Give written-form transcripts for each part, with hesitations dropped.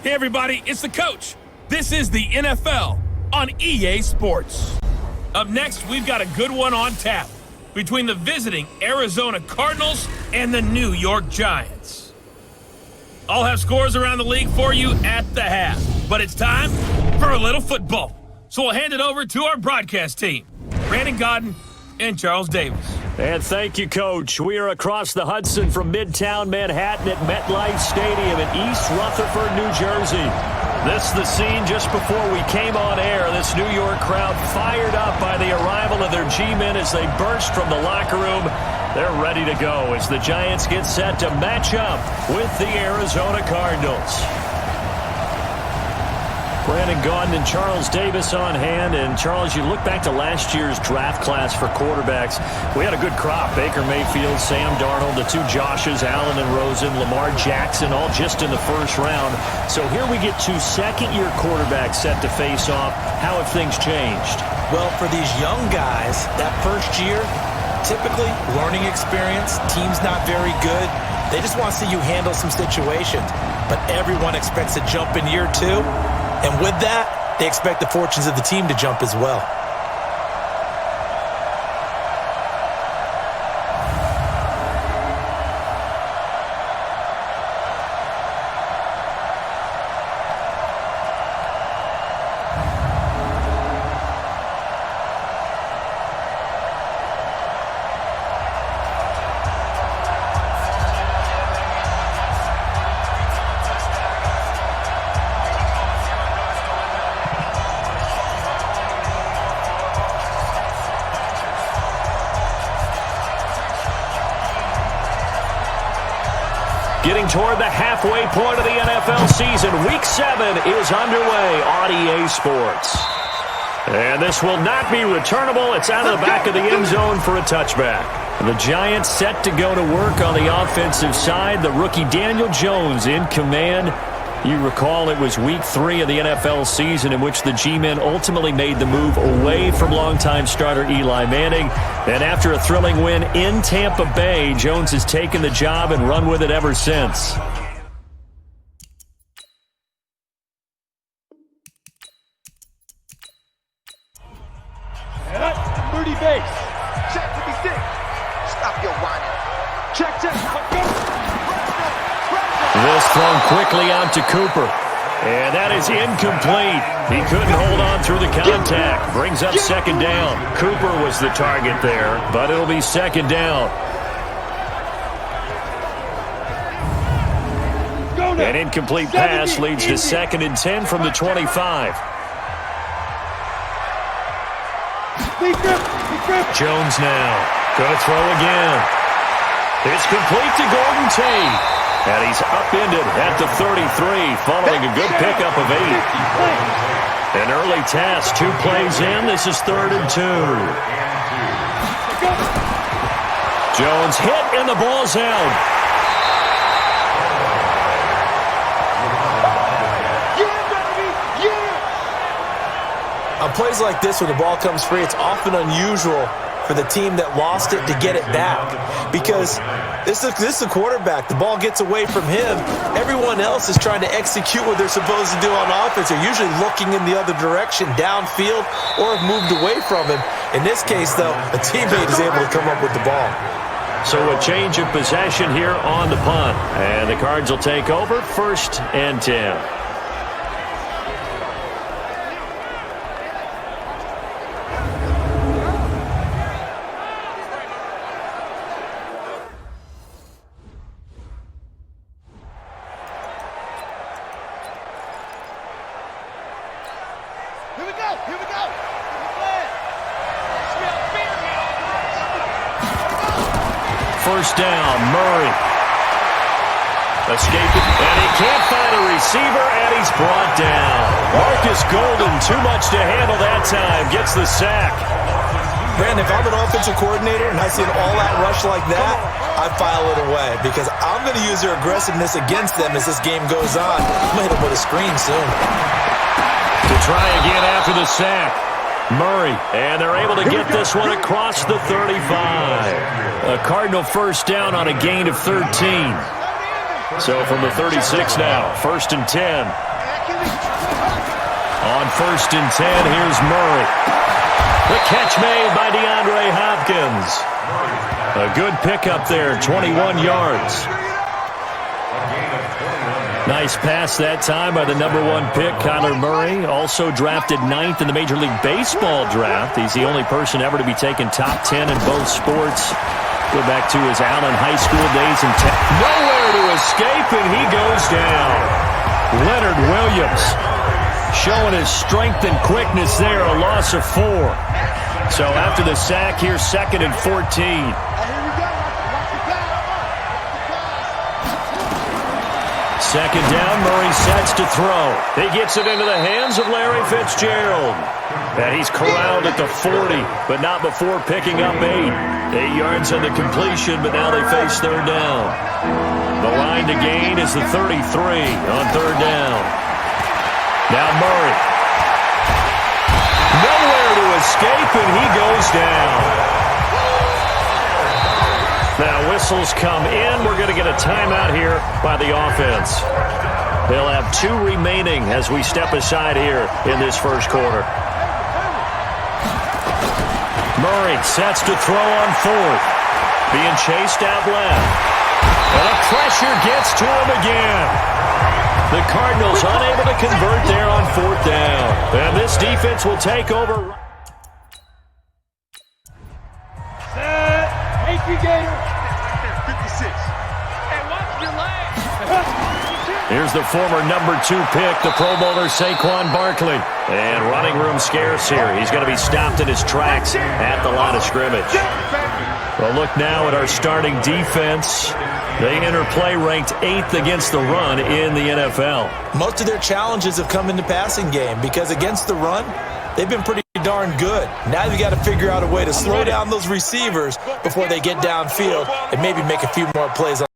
Hey everybody, it's the coach. This is the NFL on EA Sports. Up next, we've got a good one on tap between the visiting Arizona Cardinals and the New York Giants. I'll have scores around the league for you at the half, but it's time for a little football. So we'll hand it over to our broadcast team, Brandon Godden and Charles Davis. And thank you, Coach. We are across the Hudson from Midtown Manhattan at MetLife Stadium in East Rutherford, New Jersey. This is the scene just before we came on air. This New York crowd fired up by the arrival of their G-men as they burst from the locker room. They're ready to go as the Giants get set to match up with the Arizona Cardinals. Brandon Gaudin and Charles Davis on hand. And, Charles, you look back to last year's draft class for quarterbacks. We had a good crop. Baker Mayfield, Sam Darnold, the two Joshes, Allen and Rosen, Lamar Jackson, all just in the first round. So here we get two second-year quarterbacks set to face off. How have things changed? Well, for these young guys, that first year, typically learning experience, team's not very good. They just want to see you handle some situations. But everyone expects to jump in year two. And with that, they expect the fortunes of the team to jump as well. Getting toward the halfway point of the NFL season, Week 7 is underway on EA Sports. And this will not be returnable. It's out of the back of the end zone for a touchback. The Giants set to go to work on the offensive side. The rookie Daniel Jones in command. You recall it was Week 3 of the NFL season in which the G-men ultimately made the move away from longtime starter Eli Manning. And after a thrilling win in Tampa Bay, Jones has taken the job and run with it ever since. Moody base. Check to be stick. Stop your whining. Check. This thrown quickly out to Cooper. And that is incomplete. He couldn't hold on through the contact. Brings up second down. Cooper was the target there, but it'll be second down. An incomplete pass leads to 2nd and 10 from the 25. Jones now. Going to throw again. It's complete to Golden Tate. And he's upended at the 33, following a good pickup of 8. An early task, 2 plays in. This is 3rd and 2. Jones hit, and the ball's out. On plays like this, when the ball comes free, it's often unusual for the team that lost it to get it back. Because this is the quarterback. The ball gets away from him. Everyone else is trying to execute what they're supposed to do on offense. They're usually looking in the other direction, downfield, or have moved away from him. In this case, though, a teammate is able to come up with the ball. So a change of possession here on the punt. And the Cards will take over, 1st and 10. Here we go. First down, Murray. Escaping, and he can't find a receiver, and he's brought down. Marcus Golden, too much to handle that time, gets the sack. Brandon, if I'm an offensive coordinator and I see an all-out rush like that, I file it away because I'm going to use their aggressiveness against them as this game goes on. I'm going to hit them with a screen soon. To try again after the sack. Murray, and they're able to get this one across the 35. A Cardinal first down on a gain of 13. So from the 36 now, 1st and 10. On 1st and 10, here's Murray. The catch made by DeAndre Hopkins. A good pickup there, 21 yards. Nice pass that time by the #1 pick, Kyler Murray. Also drafted 9th in the Major League Baseball draft. He's the only person ever to be taken top 10 in both sports. Go back to his Allen High School days. Nowhere to escape, and he goes down. Leonard Williams showing his strength and quickness there, a loss of 4. So after the sack, here's 2nd and 14. Second down, Murray sets to throw. He gets it into the hands of Larry Fitzgerald. And he's corralled at the 40, but not before picking up 8. 8 yards on the completion, but now they face 3rd down. The line to gain is the 33 on 3rd down. Now Murray. Nowhere to escape, and he goes down. Now whistles come in. We're going to get a timeout here by the offense. They'll have 2 remaining as we step aside here in this first quarter. Murray sets to throw on 4th. Being chased out left. And the pressure gets to him again. The Cardinals unable to convert there on 4th down. And this defense will take over. Here's the former #2 pick, the Pro Bowler Saquon Barkley. And running room scarce here. He's going to be stopped in his tracks at the line of scrimmage. Well, look now at our starting defense. They enter play ranked 8th against the run in the NFL. Most of their challenges have come in the passing game because against the run, they've been pretty darn good. Now you got to figure out a way to slow down those receivers before they get downfield and maybe make a few more plays on.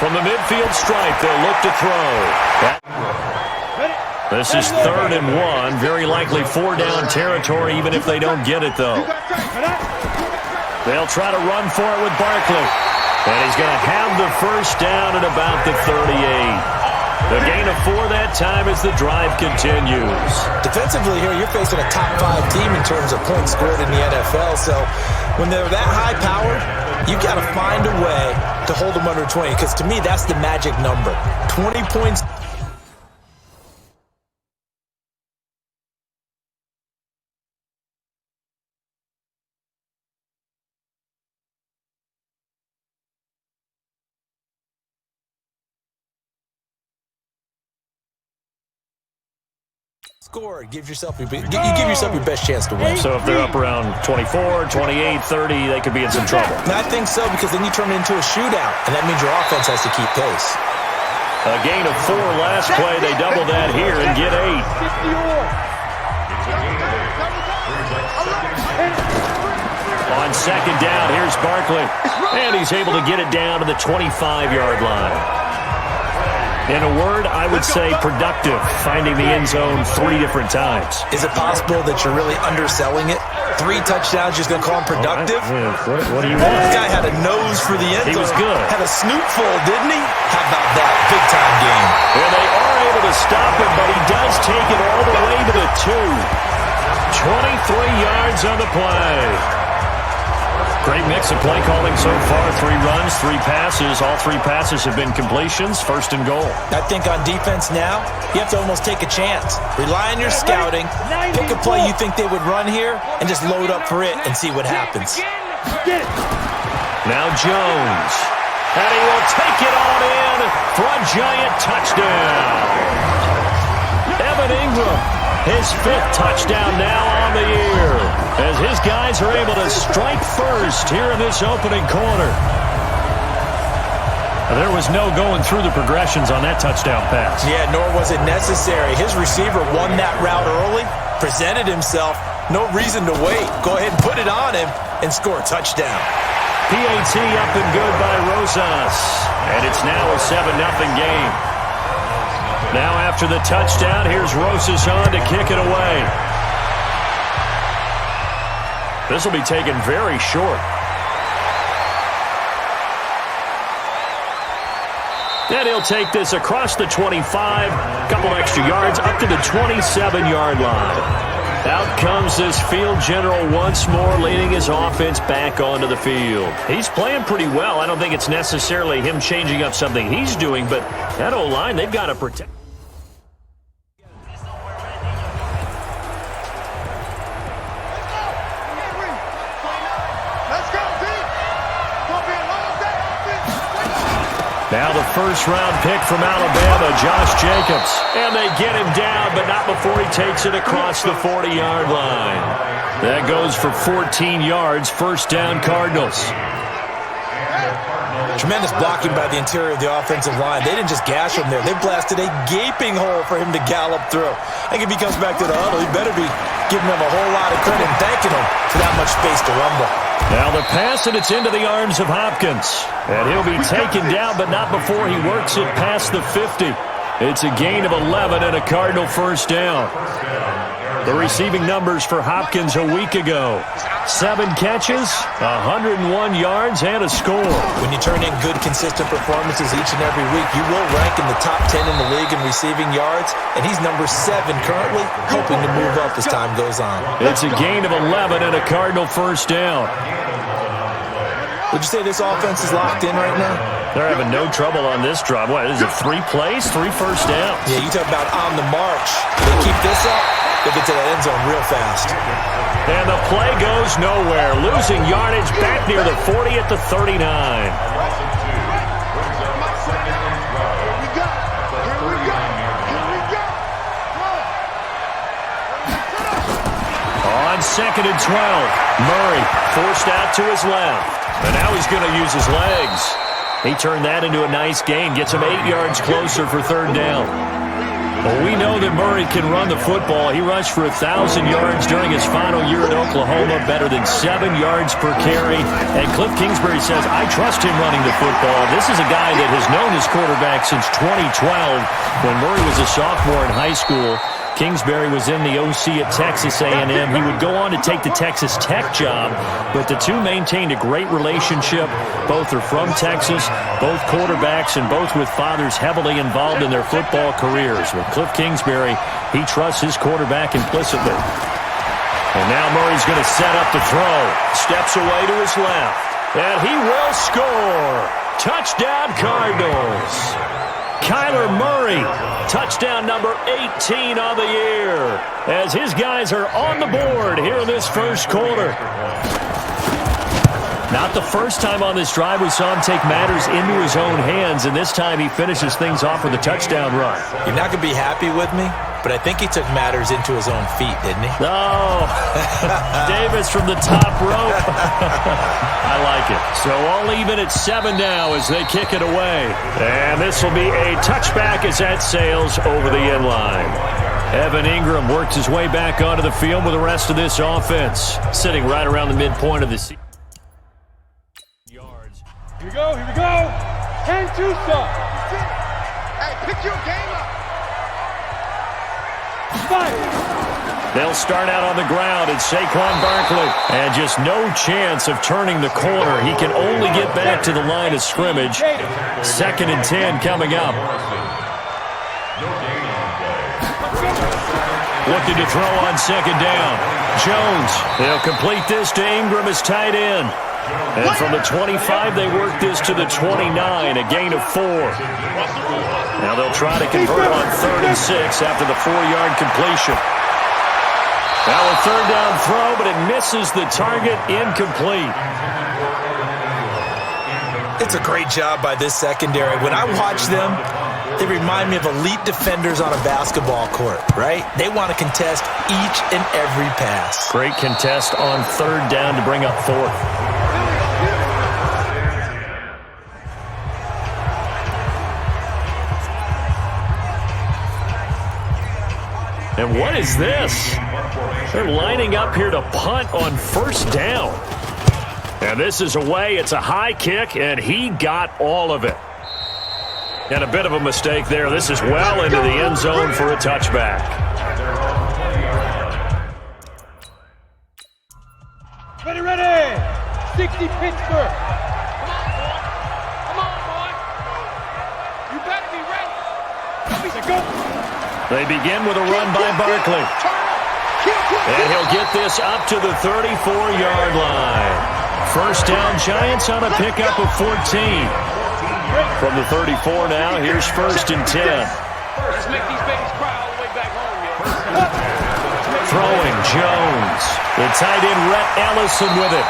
From the midfield stripe, they'll look to throw. This is 3rd and 1. Very likely 4-down territory, even if they don't get it, though. They'll try to run for it with Barkley. And he's going to have the first down at about the 38. The gain of 4 that time as the drive continues. Defensively here, you're facing a top 5 team in terms of points scored in the NFL. So when they're that high-powered, you got to find a way to hold them under 20, because to me, that's the magic number. 20 points. Score. You give yourself your best chance to win. So if they're up around 24, 28, 30, they could be in some trouble. And I think so, because then you turn it into a shootout, and that means your offense has to keep pace. A gain of 4 last play. They double that here and get 8. On 2nd down, here's Barkley. And he's able to get it down to the 25-yard line. In a word, I would say productive, finding the end zone 3 different times. Is it possible that you're really underselling it? 3 touchdowns, just going to call him productive? What do you want? This guy had a nose for the end zone. He was good. Had a snoot full, didn't he? How about that? Big-time game. Well, they are able to stop him, but he does take it all the way to the 2. 23 yards on the play. Great mix of play calling so far. 3 runs, 3 passes. All 3 passes have been completions. 1st and goal. I think on defense now, you have to almost take a chance. Rely on your scouting. Pick a play you think they would run here and just load up for it and see what happens. Now Jones. And he will take it on in for a giant touchdown. Evan Ingram, his 5th touchdown now on the year, as his guys are able to strike first here in this opening quarter. There was no going through the progressions on that touchdown pass. Yeah, nor was it necessary. His receiver won that route early, presented himself. No reason to wait. Go ahead and put it on him and score a touchdown. PAT up and good by Rosas. And it's now a 7-0 game. Now after the touchdown, here's Rosas on to kick it away. This will be taken very short. And he'll take this across the 25, a couple extra yards, up to the 27-yard line. Out comes this field general once more, leading his offense back onto the field. He's playing pretty well. I don't think it's necessarily him changing up something he's doing, but that O-line, they've got to protect. Now the first-round pick from Alabama, Josh Jacobs. And they get him down, but not before he takes it across the 40-yard line. That goes for 14 yards, first down Cardinals. Tremendous blocking by the interior of the offensive line. They didn't just gash him there. They blasted a gaping hole for him to gallop through. I think if he comes back to the huddle, he better be giving them a whole lot of credit and thanking him for that much space to rumble. Now the pass, and it's into the arms of Hopkins. And he'll be taken down, but not before he works it past the 50. It's a gain of 11 and a Cardinal first down. The receiving numbers for Hopkins a week ago. 7 catches, 101 yards, and a score. When you turn in good, consistent performances each and every week, you will rank in the top 10 in the league in receiving yards, and he's number 7 currently, hoping to move up as time goes on. It's a gain of 11 and a Cardinal first down. Would you say this offense is locked in right now? They're having no trouble on this drive. What, is it 3 plays, 3 first downs? Yeah, you talk about on the march. They keep this up, they'll get to that end zone real fast. And the play goes nowhere. Losing yardage back near the 40 at the 39. On 2nd and 12, Murray forced out to his left. And now he's going to use his legs. He turned that into a nice gain. Gets him 8 yards closer for third down. Well, we know that Murray can run the football. He rushed for 1,000 yards during his final year at Oklahoma, better than 7 yards per carry. And Cliff Kingsbury says, I trust him running the football. This is a guy that has known his quarterback since 2012 when Murray was a sophomore in high school. Kingsbury was in the OC at Texas A&M. He would go on to take the Texas Tech job, but the two maintained a great relationship. Both are from Texas, both quarterbacks, and both with fathers heavily involved in their football careers. With Cliff Kingsbury, he trusts his quarterback implicitly. And now Murray's going to set up the throw. Steps away to his left, and he will score. Touchdown Cardinals. Kyler Murray, touchdown number 18 on the year, as his guys are on the board here in this first quarter. Not the first time on this drive we saw him take matters into his own hands, and this time he finishes things off with a touchdown run. You're not going to be happy with me, but I think he took matters into his own feet, didn't he? Oh, Davis from the top rope. I like it. So all even at 7 now as they kick it away. And this will be a touchback as that sails over the end line. Evan Ingram works his way back onto the field with the rest of this offense, sitting right around the midpoint of the season. Here we go, here we go. And Tusa. Hey, pick your game up. Fight. They'll start out on the ground. It's Saquon Barkley. And just no chance of turning the corner. He can only get back to the line of scrimmage. 2nd and 10 coming up. Looking to throw on 2nd down. Jones. They'll complete this to Ingram as tight end. And from the 25, they work this to the 29, a gain of 4. Now they'll try to convert on 3rd and 6 after the 4-yard completion. Now a 3rd down throw, but it misses the target, incomplete. It's a great job by this secondary. When I watch them, they remind me of elite defenders on a basketball court, right? They want to contest each and every pass. Great contest on 3rd down to bring up 4th. And what is this? They're lining up here to punt on first down. And this is away. It's a high kick, and he got all of it. And a bit of a mistake there. This is well into the end zone for a touchback. Ready. 60 Pittsburgh. Come on, boy. You better be ready. Go. They begin with a run by Barkley. And he'll get this up to the 34-yard line. First down, Giants on a pickup of 14. From the 34 now, here's 1st and 10. Let's make these babies cry all the way back home, yeah. Throwing Jones. The tight end, Rhett Ellison with it.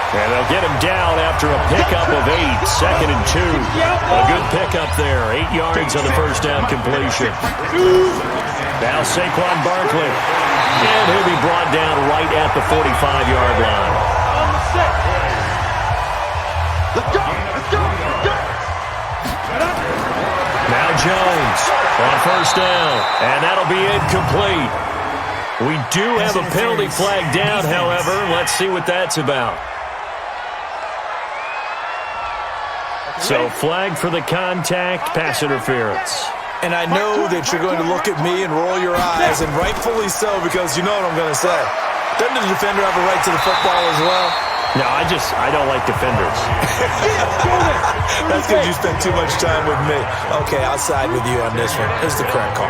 And they'll get him down after a pickup of 8. 2nd and 2. A good pickup there. 8 yards on the first down completion. Now Saquon Barkley. And he'll be brought down right at the 45-yard line. Let's go. Now Jones on first down. And that'll be incomplete. We do have a penalty flag down, however. Let's see what that's about. So flag for the contact, pass interference. And I know that you're going to look at me and roll your eyes, and rightfully so, because you know what I'm going to say. Doesn't the defender have a right to the football as well? No, I don't like defenders. That's because you spent too much time with me. Okay, I'll side with you on this one. It's the correct call.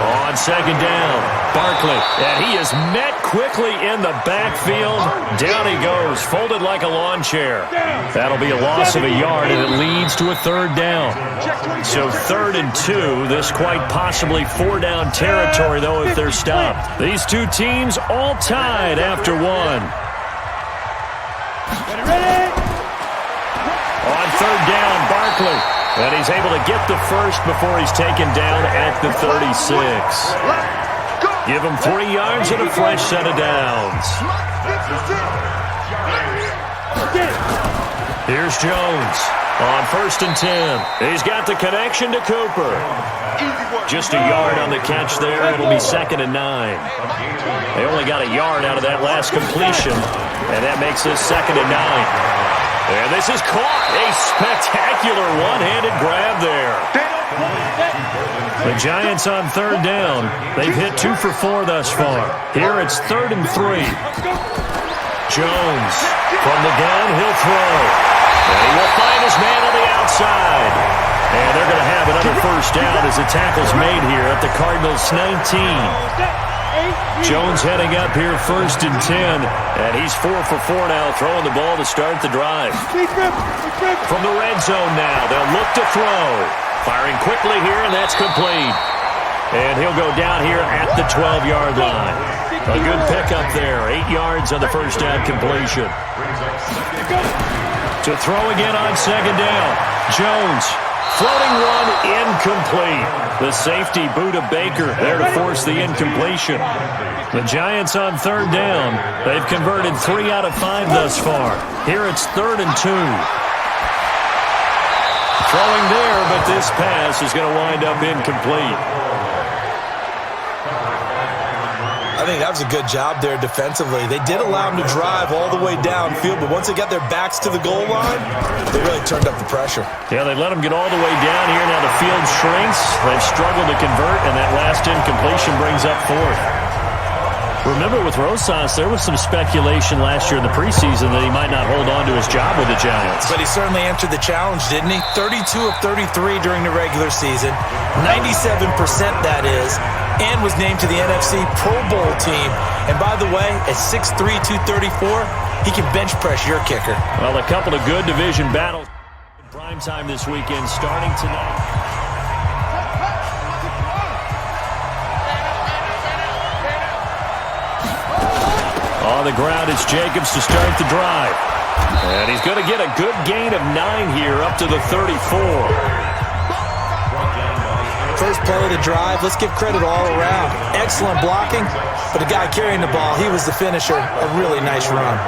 On second down, Barkley. And he is met quickly in the backfield. Down he goes, folded like a lawn chair. That'll be a loss of a yard, and it leads to a 3rd down. So 3rd and 2. This quite possibly 4-down territory, though, if they're stopped. These two teams all tied after 1. On 3rd down, Barkley. And he's able to get the first before he's taken down at the 36. Give him 3 yards and a fresh set of downs. Here's Jones on 1st and 10. He's got the connection to Cooper. Just a yard on the catch there. It'll be 2nd and 9. They only got a yard out of that last completion, and that makes this 2nd and 9. And this is caught. A spectacular one-handed grab there. The Giants on 3rd down. They've hit 2 for 4 thus far. Here it's 3rd and 3. Jones from the gun. He'll throw. And he will find his man on the outside. And they're going to have another first down as the tackle's made here at the Cardinals 19. Jones heading up here 1st and 10, and he's 4 for 4 now, throwing the ball to start the drive. From the red zone now, they'll look to throw. Firing quickly here, and that's complete. And he'll go down here at the 12-yard line. A good pickup there, 8 yards on the first down completion. To throw again on 2nd down, Jones. Floating one, incomplete. The safety, Buda Baker, there to force the incompletion. The Giants on 3rd down. They've converted 3 out of 5 thus far. Here it's 3rd and 2. Throwing there, but this pass is going to wind up incomplete. I think that was a good job there defensively. They did allow him to drive all the way downfield, but once they got their backs to the goal line, they really turned up the pressure. Yeah, they let him get all the way down here. Now the field shrinks. They've struggled to convert, and that last incompletion brings up 4th. Remember, with Rosas, there was some speculation last year in the preseason that he might not hold on to his job with the Giants. But he certainly answered the challenge, didn't he? 32 of 33 during the regular season, 97% that is, and was named to the NFC Pro Bowl team. And by the way, at 6'3", 234, he can bench press your kicker. Well, a couple of good division battles in primetime this weekend, starting tonight. On the ground, it's Jacobs to start the drive. And he's going to get a good gain of 9 here, up to the 34. First play of the drive, let's give credit all around. Excellent blocking, but the guy carrying the ball, he was the finisher. A really nice run.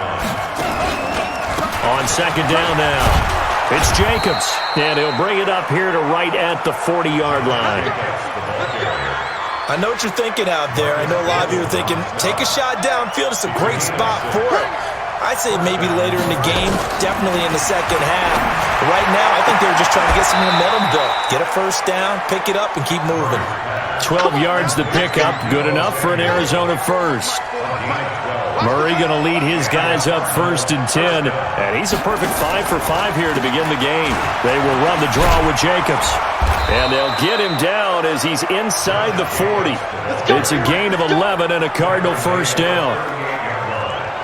On 2nd down now. It's Jacobs, and he'll bring it up here to right at the 40-yard line. I know what you're thinking out there. I know a lot of you are thinking, take a shot downfield. It's a great spot for it. I'd say maybe later in the game, definitely in the second half. But right now, I think they were just trying to get some momentum built. Get a first down, pick it up, and keep moving. 12 yards to pick up, good enough for an Arizona first. Murray going to lead his guys up 1st and 10, and he's a perfect 5 for 5 here to begin the game. They will run the draw with Jacobs, and they'll get him down as he's inside the 40. It's a gain of 11 and a Cardinal first down.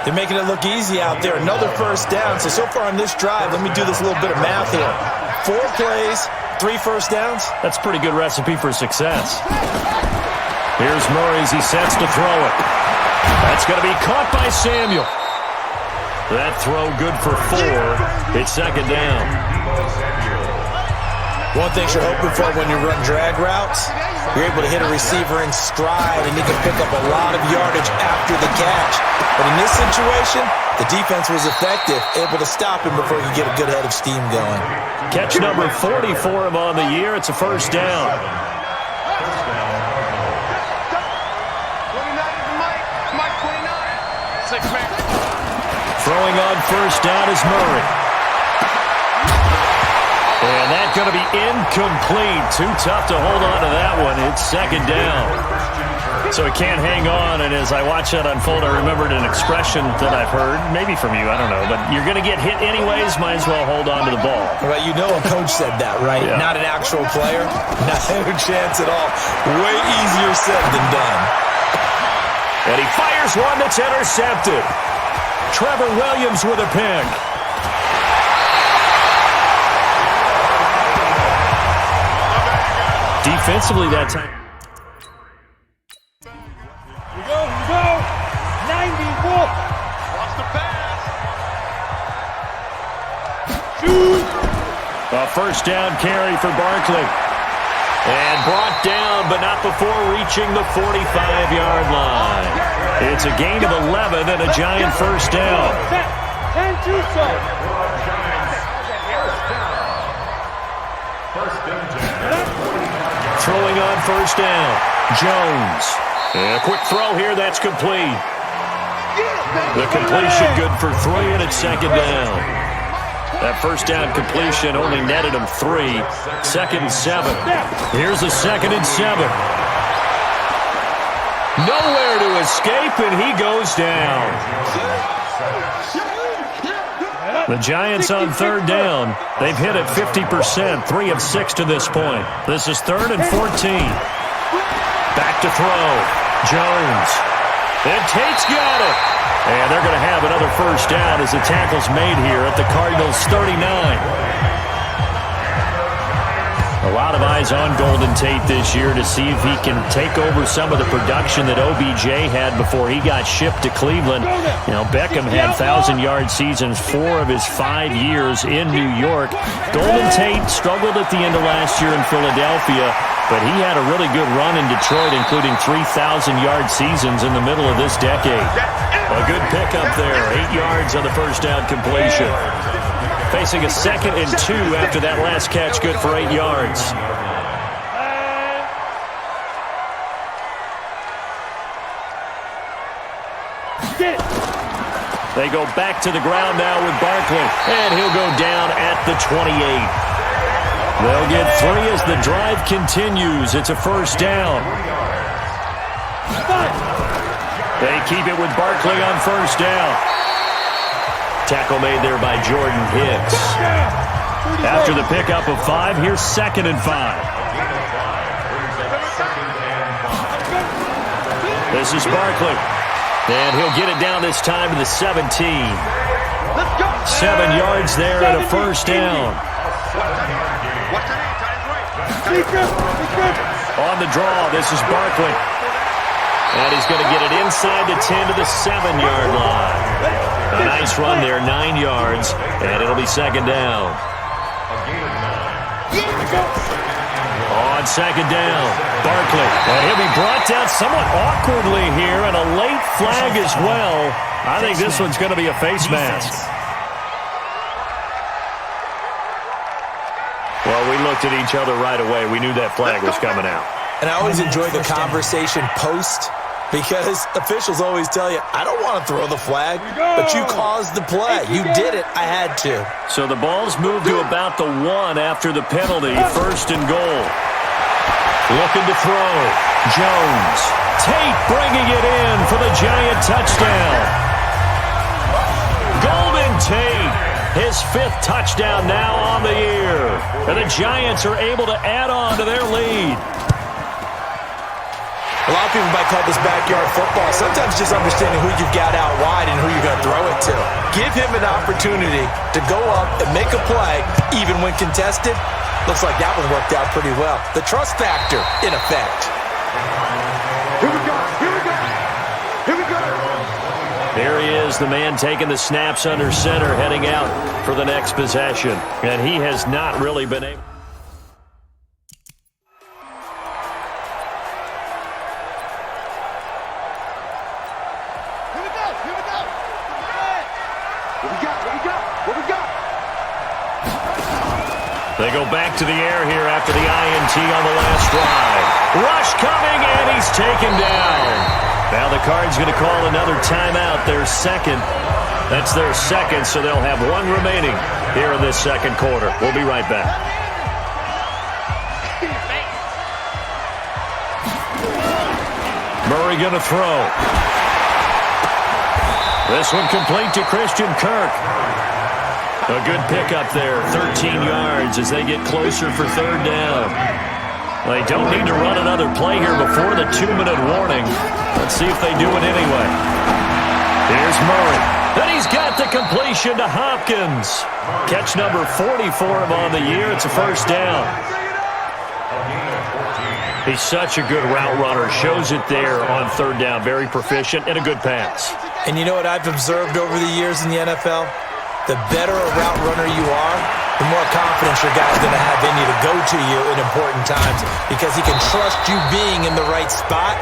They're making it look easy out there. Another first down. So far on this drive, let me do this little bit of math here. 4 plays, 3 first downs. That's a pretty good recipe for success. Here's Murray as he sets to throw it. That's going to be caught by Samuel. That throw good for 4. It's second down. One thing you're hoping for when you run drag routes, you're able to hit a receiver in stride and he can pick up a lot of yardage after the catch. But in this situation, the defense was effective, able to stop him before he could get a good head of steam going. Catch number 40 for him on the year. It's a first down. Throwing on first down is Murray. And that's going to be incomplete. Too tough to hold on to that one. It's second down. So he can't hang on, and as I watch that unfold, I remembered an expression that I've heard, maybe from you, I don't know, but you're going to get hit anyways, might as well hold on to the ball. Right, you know a coach said that, right? Yeah. Not an actual player. Not a chance at all. Way easier said than done. And he fires one that's intercepted. Trevor Williams with a pick. Defensively that time. You go. 94. Watch the pass. Shoot. A first down carry for Barkley. And brought down, but not before reaching the 45-yard line. It's a gain of 11 and a Giant first down. 10-2 so. Throwing on first down, Jones. And a quick throw here, that's complete. The completion good for 3, and it's second down. That first down completion only netted him 3. Second and 7. Here's a second and 7. Nowhere to escape, and he goes down. The Giants on third down. They've hit it 50%, 3 of 6 to this point. This is 3rd and 14. Back to throw. Jones. And Tate's got it. And they're going to have another first down as the tackle's made here at the Cardinals' 39. A lot of eyes on Golden Tate this year to see if he can take over some of the production that OBJ had before he got shipped to Cleveland. You know, Beckham had 1,000-yard seasons 4 of his 5 years in New York. Golden Tate struggled at the end of last year in Philadelphia, but he had a really good run in Detroit, including 3,000-yard seasons in the middle of this decade. A good pickup there, 8 yards on the first down completion. Facing a 2nd and 2 after that last catch, good for 8 yards. They go back to the ground now with Barkley, and he'll go down at the 28. They'll get 3 as the drive continues. It's a first down. They keep it with Barkley on first down. Tackle made there by Jordan Hicks. After the pickup of 5, here's 2nd and 5. This is Barkley. And he'll get it down this time to the 17. 7 yards there and a first down. On the draw, this is Barkley. And he's going to get it inside the 10 to the 7-yard line. A nice run there, 9 yards, and it'll be second down. On second down, Barkley. And he'll be brought down somewhat awkwardly here, and a late flag as well. I think this one's going to be a face mask. Well, we looked at each other right away. We knew that flag was coming out. And I always enjoy the conversation post, because officials always tell you, I don't want to throw the flag, but you caused the play. You did it. I had to. So the ball's moved to about the 1 after the penalty. 1st and goal. Looking to throw. Jones. Tate bringing it in for the Giant touchdown. Golden Tate, his 5th touchdown now on the year. And the Giants are able to add on to their lead. A lot of people might call this backyard football. Sometimes just understanding who you've got out wide and who you're going to throw it to. Give him an opportunity to go up and make a play, even when contested. Looks like that one worked out pretty well. The trust factor in effect. Here we go. Here we go. Here we go. There he is, the man taking the snaps under center, heading out for the next possession. And he has not really been able. They go back to the air here after the INT on the last drive. Rush coming, and he's taken down. Now the Cards going to call another timeout, their second. That's their second, so they'll have 1 remaining here in this second quarter. We'll be right back. Murray going to throw. This one complete to Christian Kirk. A good pickup there, 13 yards as they get closer for 3rd down. They don't need to run another play here before the 2-minute warning. Let's see if they do it anyway. Here's Murray. And he's got the completion to Hopkins. Catch number 40 for him on the year. It's a 1st down. He's such a good route runner. Shows it there on 3rd down. Very proficient and a good pass. And you know what I've observed over the years in the NFL? The better a route runner you are, the more confidence your guy's going to have in you to go to you in important times, because he can trust you being in the right spot,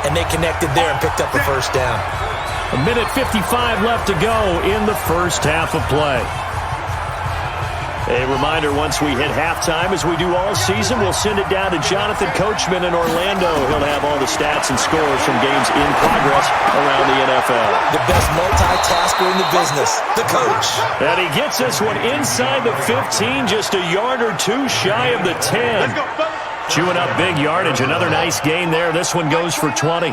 and they connected there and picked up the 1st down. 1:55 left to go in the first half of play. A reminder, once we hit halftime, as we do all season, we'll send it down to Jonathan Coachman in Orlando. He'll have all the stats and scores from games in progress around the NFL. The best multitasker in the business, the coach. And he gets this one inside the 15, just a yard or 2 shy of the 10. Chewing up big yardage. Another nice gain there. This one goes for 20.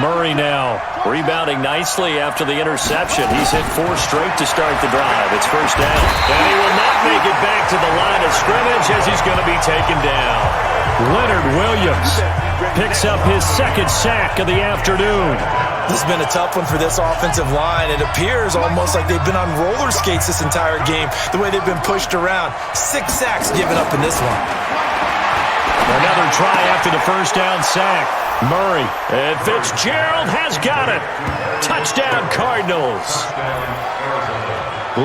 Murray now rebounding nicely after the interception. He's hit 4 straight to start the drive. It's 1st down. And he will not make it back to the line of scrimmage as he's going to be taken down. Leonard Williams picks up his 2nd sack of the afternoon. This has been a tough one for this offensive line. It appears almost like they've been on roller skates this entire game, the way they've been pushed around. 6 sacks given up in this one. Another try after the 1st down sack. Murray, and Fitzgerald has got it. Touchdown, Cardinals.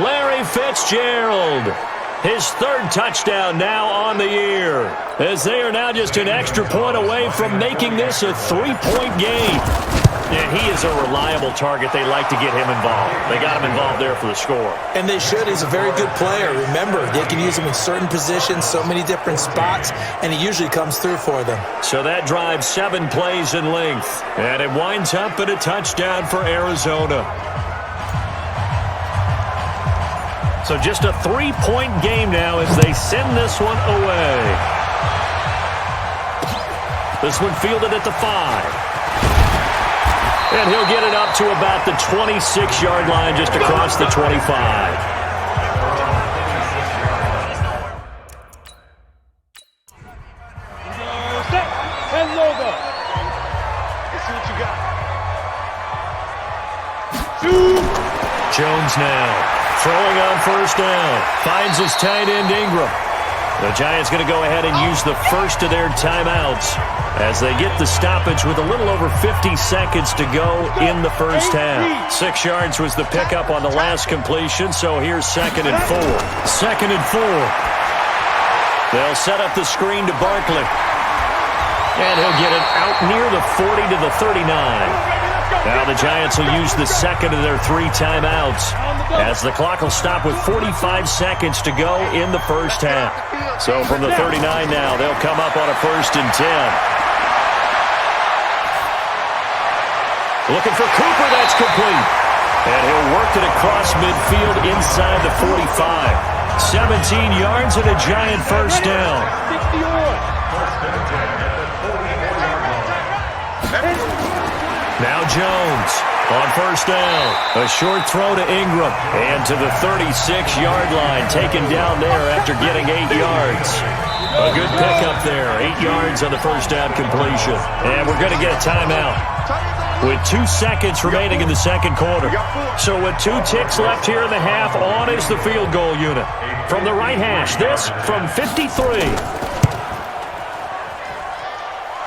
Larry Fitzgerald, his 3rd touchdown now on the year, as they are now just an extra point away from making this a 3-point game. And he is a reliable target. They like to get him involved. They got him involved there for the score. And they should. He's a very good player. Remember, they can use him in certain positions, so many different spots, and he usually comes through for them. So that drives 7 plays in length, and it winds up in a touchdown for Arizona. So just a 3-point game now as they send this one away. This one fielded at the 5. And he'll get it up to about the 26-yard line, just across the 25. Set and logo. Let's see what you got. Jones now throwing on 1st down. Finds his tight end Ingram. The Giants going to go ahead and use the first of their timeouts as they get the stoppage with a little over 50 seconds to go in the first half. 6 yards was the pickup on the last completion, so here's 2nd and 4. 2nd and 4. They'll set up the screen to Barkley. And he'll get it out near the 40 to the 39. Now the Giants will use the second of their 3 timeouts as the clock will stop with 45 seconds to go in the first half. So from the 39 now, they'll come up on a 1st and 10. Looking for Cooper, that's complete. And he'll work it across midfield inside the 45. 17 yards and a Giant first down. Now Jones on 1st down. A short throw to Ingram. And to the 36-yard line, taken down there after getting 8 yards. A good pickup there. 8 yards on the first down completion. And we're going to get a timeout with 2 seconds remaining in the second quarter. So with 2 ticks left here in the half, on is the field goal unit. From the right hash, this from 53.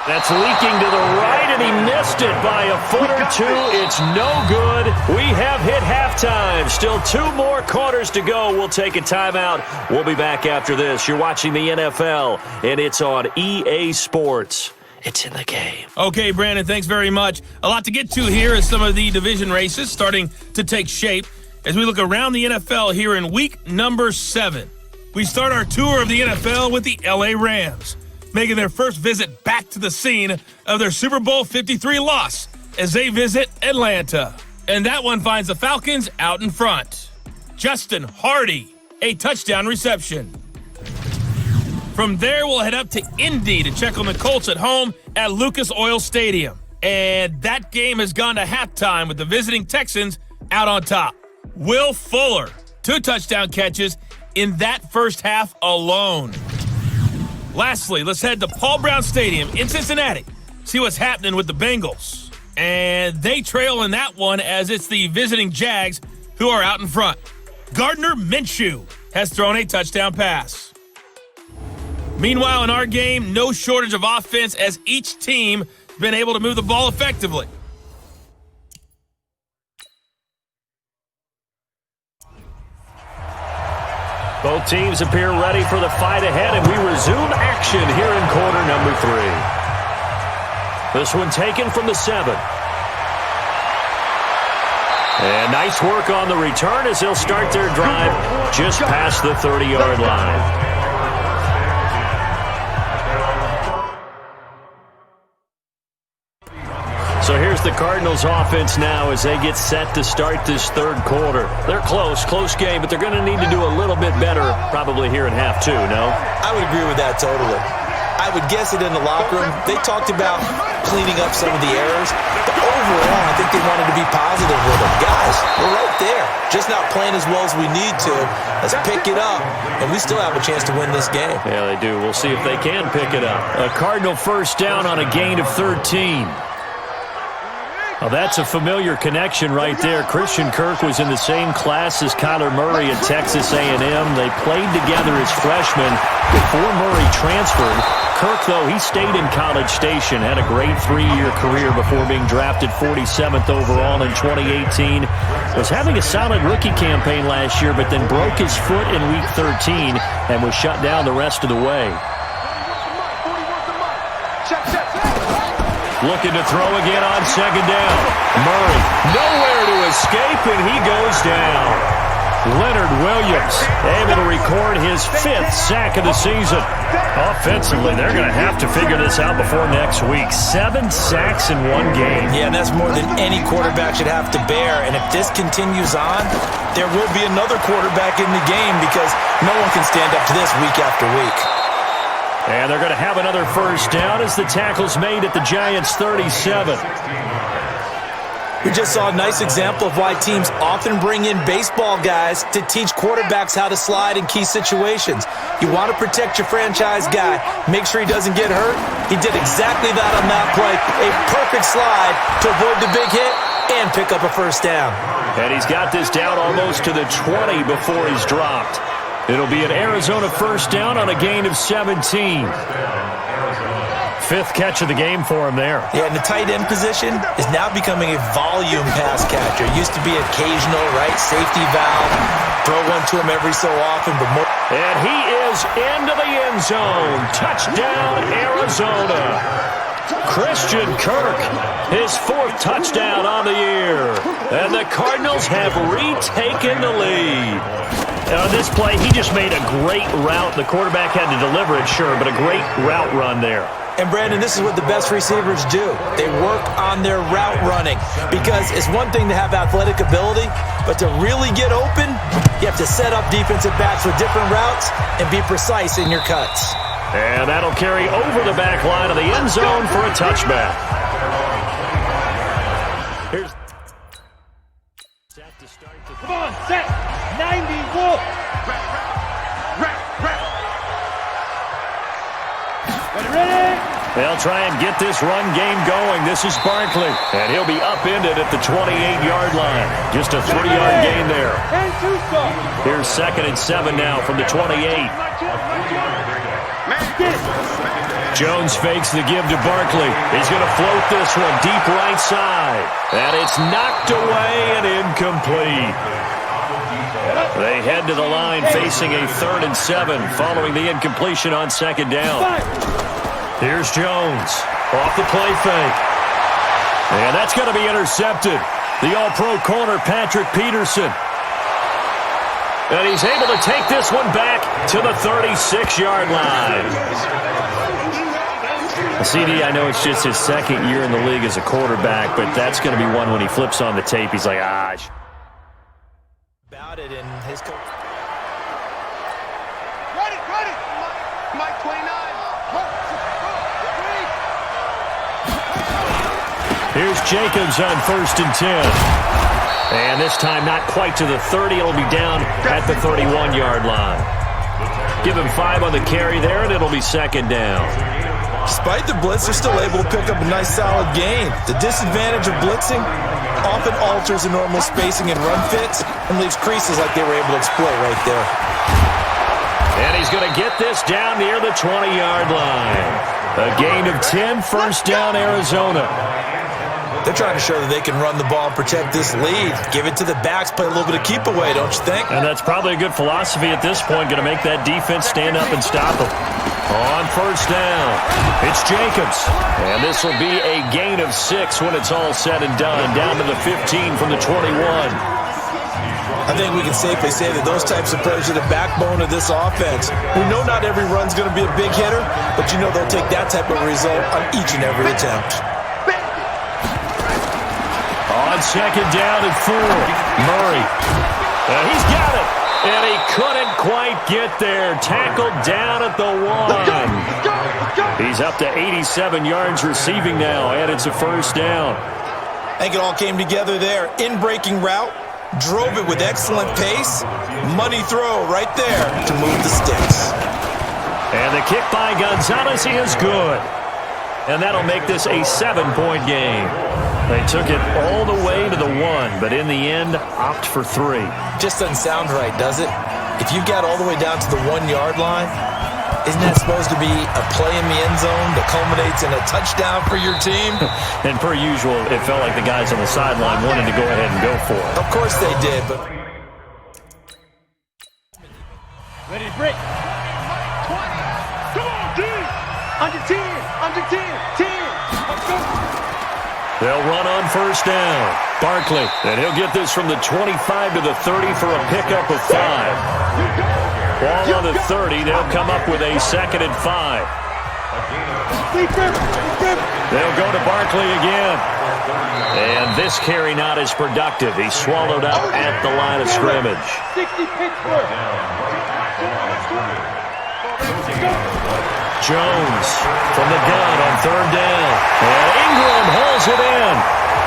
That's leaking to the right, and he missed it by a foot or 2. It's no good. We have hit halftime. Still 2 more quarters to go. We'll take a timeout. We'll be back after this. You're watching the NFL, and it's on EA Sports. It's in the game. Okay, Brandon, thanks very much. A lot to get to here as some of the division races starting to take shape as we look around the NFL here in week number 7. We start our tour of the NFL with the LA Rams, making their first visit back to the scene of their Super Bowl 53 loss as they visit Atlanta. And that one finds the Falcons out in front. Justin Hardy, a touchdown reception. From there, we'll head up to Indy to check on the Colts at home at Lucas Oil Stadium. And that game has gone to halftime with the visiting Texans out on top. Will Fuller, 2 touchdown catches in that first half alone. Lastly, let's head to Paul Brown Stadium in Cincinnati, see what's happening with the Bengals. And they trail in that one as it's the visiting Jags who are out in front. Gardner Minshew has thrown a touchdown pass. Meanwhile, in our game, no shortage of offense as each team has been able to move the ball effectively. Both teams appear ready for the fight ahead, and we resume action here in quarter number 3. This one taken from the 7. And nice work on the return as they'll start their drive just past the 30-yard line. So here's the Cardinals offense now as they get set to start this third quarter. They're close game, but they're going to need to do a little bit better probably here in half 2, no? I would agree with that totally. I would guess it in the locker room. They talked about cleaning up some of the errors, but overall, I think they wanted to be positive with them. Guys, we're right there. Just not playing as well as we need to. Let's pick it up, and we still have a chance to win this game. Yeah, they do. We'll see if they can pick it up. A Cardinal first down on a gain of 13. Well, that's a familiar connection right there. Christian Kirk was in the same class as Kyler Murray at Texas A&M. They played together as freshmen before Murray transferred. Kirk, though, he stayed in College Station, had a great 3-year career before being drafted 47th overall in 2018. Was having a solid rookie campaign last year, but then broke his foot in Week 13 and was shut down the rest of the way. Looking to throw again on second down. Murray, nowhere to escape, and he goes down. Leonard Williams, able to record his 5th sack of the season. Offensively, they're going to have to figure this out before next week. 7 sacks in 1 game. Yeah, and that's more than any quarterback should have to bear. And if this continues on, there will be another quarterback in the game because no one can stand up to this week after week. And they're going to have another first down as the tackle's made at the Giants' 37. We just saw a nice example of why teams often bring in baseball guys to teach quarterbacks how to slide in key situations. You want to protect your franchise guy. Make sure he doesn't get hurt. He did exactly that on that play. A perfect slide to avoid the big hit and pick up a first down. And he's got this down almost to the 20 before he's dropped. It'll be an Arizona first down on a gain of 17. 5th catch of the game for him there. Yeah, and the tight end position is now becoming a volume pass catcher. It used to be occasional, right? Safety valve. Throw one to him every so often, but more. And he is into the end zone. Touchdown, Arizona. Christian Kirk, his 4th touchdown on the year. And the Cardinals have retaken the lead. On this play, he just made a great route. The quarterback had to deliver it, sure, but a great route run there. And, Brandon, this is what the best receivers do. They work on their route running because it's one thing to have athletic ability, but to really get open, you have to set up defensive backs with different routes and be precise in your cuts. And that'll carry over the back line of the end zone for a touchback. Here's set to start the Come on, set. 91. Ready? They'll try and get this run game going. This is Barkley, and he'll be upended at the 28-yard line. Just a 3-yard gain there. And 2 stop. Here's 2nd and 7 now from the 28. Jones fakes the give to Barkley. He's going to float this one deep right side. And it's knocked away and incomplete. They head to the line facing a 3rd and 7 following the incompletion on 2nd down. Here's Jones off the play fake. And that's going to be intercepted. The all-pro corner, Patrick Peterson. And he's able to take this one back to the 36-yard line. CD, I know it's just his 2nd year in the league as a quarterback, but that's going to be one when he flips on the tape. He's like, About it in his coach. Ready. Mike 29. Here's Jacobs on 1st and 10. And this time not quite to the 30. It'll be down at the 31-yard line. Give him 5 on the carry there, and it'll be 2nd down. Despite the blitz, they're still able to pick up a nice solid gain. The disadvantage of blitzing often alters the normal spacing and run fits and leaves creases like they were able to exploit right there. And he's going to get this down near the 20-yard line. A gain of 10, 1st down, Arizona. They're trying to show that they can run the ball and protect this lead. Give it to the backs, play a little bit of keep away, don't you think? And that's probably a good philosophy at this point, going to make that defense stand up and stop them. On 1st down, it's Jacobs. And this will be a gain of 6 when it's all said and done, down to the 15 from the 21. I think we can safely say that those types of plays are the backbone of this offense. We know not every run's going to be a big hitter, but you know they'll take that type of result on each and every attempt. On 2nd down and 4, Murray. And he's got it. And he couldn't quite get there. Tackled down at the 1. He's up to 87 yards receiving now, and it's a 1st down. I think it all came together there. In-breaking route, drove it with excellent pace. Money throw right there to move the sticks. And the kick by Gonzalez is good. And that'll make this a 7-point game. They took it all the way to the 1, but in the end, opt for 3. Just doesn't sound right, does it? If you got all the way down to the 1-yard line, isn't that supposed to be a play in the end zone that culminates in a touchdown for your team? And per usual, it felt like the guys on the sideline wanted to go ahead and go for it. Of course they did, but... Ready to break. 20. Come on, D. Under 10. 10. Let's go. They'll run on 1st down. Barkley, and he'll get this from the 25 to the 30 for a pickup of 5. Ball on the 30. They'll come up with a 2nd and 5. They'll go to Barkley again. And this carry not as productive. He's swallowed up at the line of scrimmage. 60 Pittsburgh. Jones from the gun on 3rd down. And Ingram hauls it in.